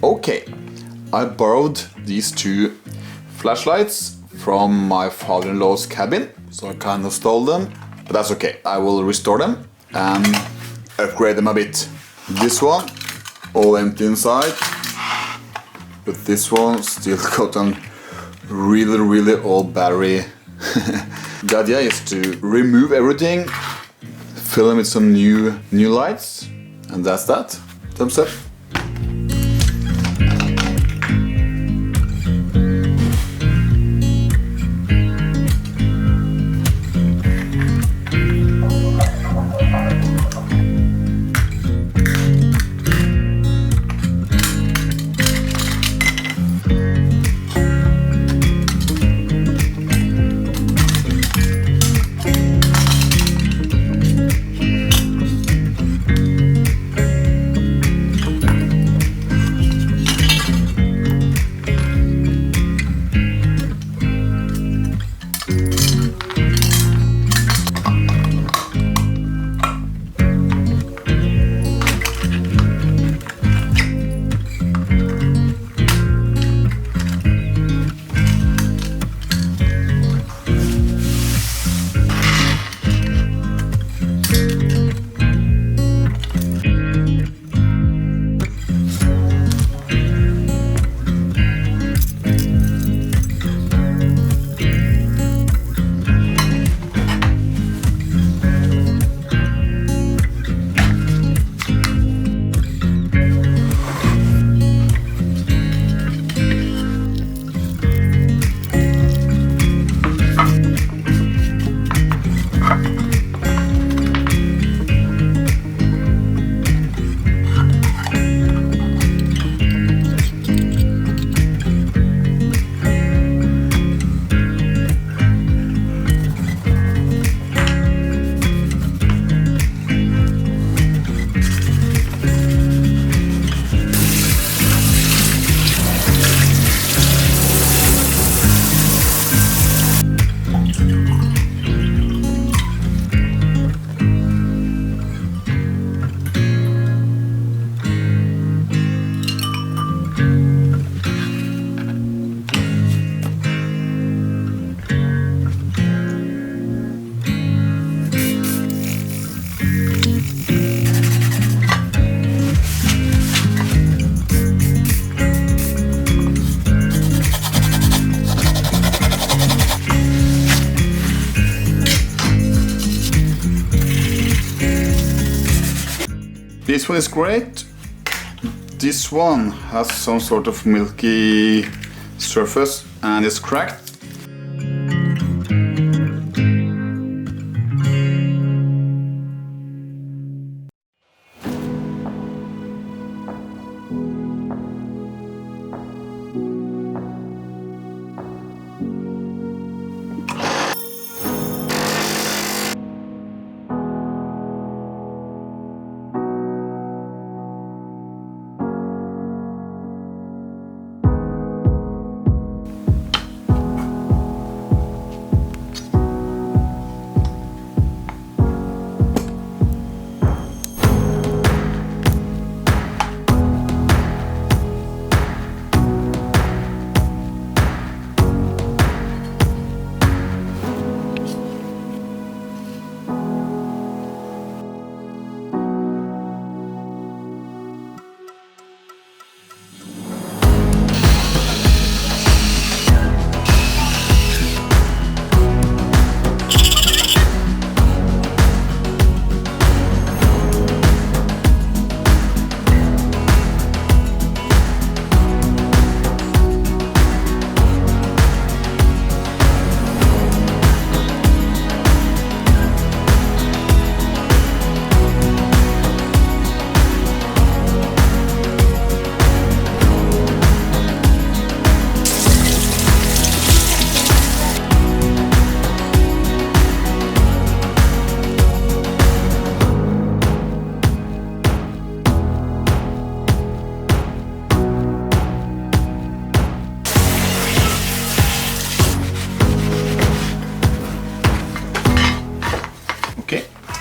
Okay, I borrowed these two flashlights from my father-in-law's cabin, so I kind of stole them, but that's okay. I will restore them and upgrade them a bit. This one, all empty inside, but this one still got a really old battery. The idea is to remove everything, fill them with some new lights, and that's that. Thumbs up. This one is great. This one has some sort of milky surface and is cracked.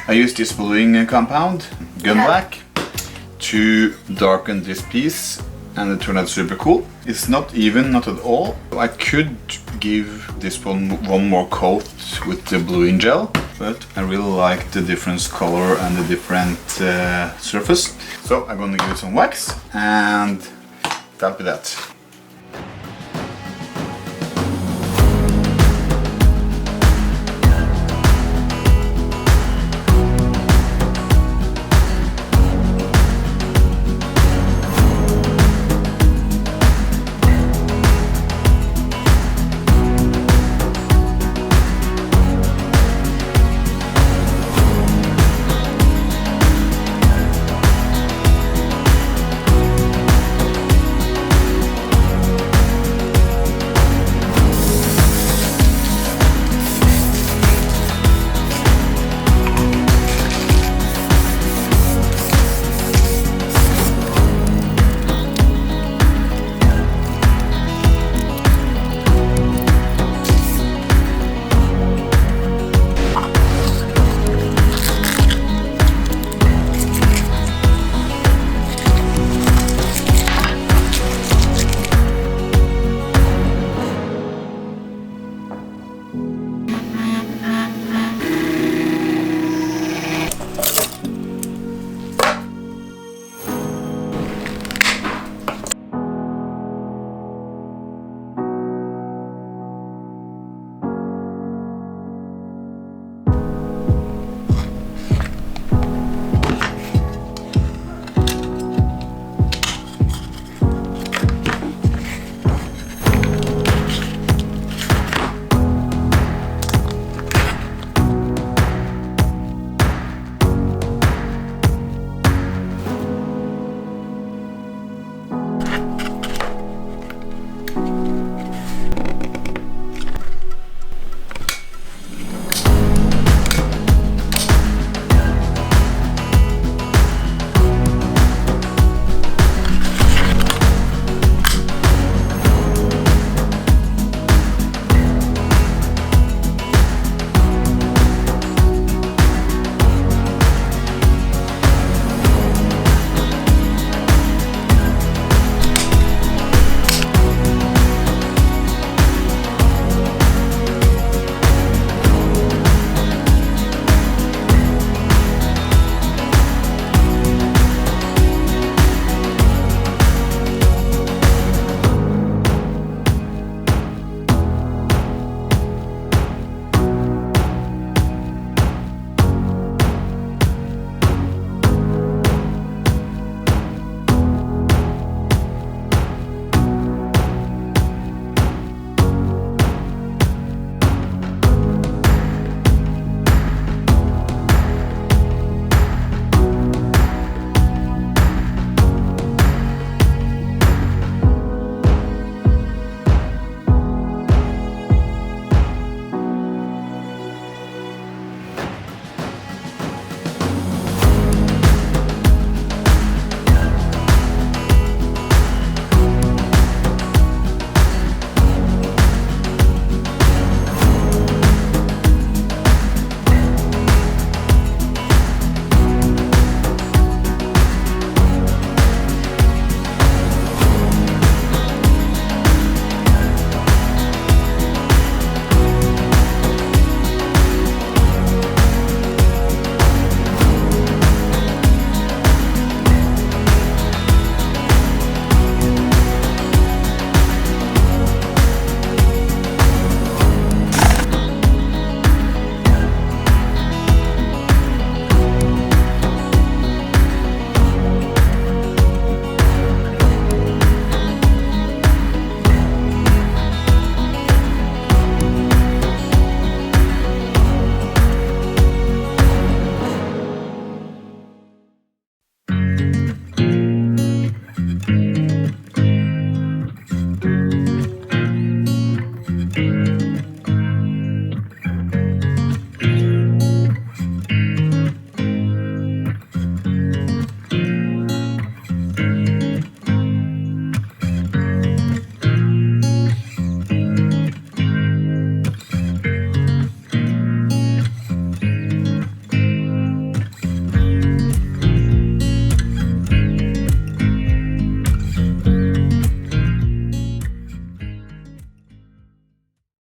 I used this bluing compound, gun black, to darken this piece and it turned out super cool. It's not even, not at all. I could give this one more coat with the bluing gel, but I really like the different color and the different surface. So I'm gonna give it some wax, and that'll be that.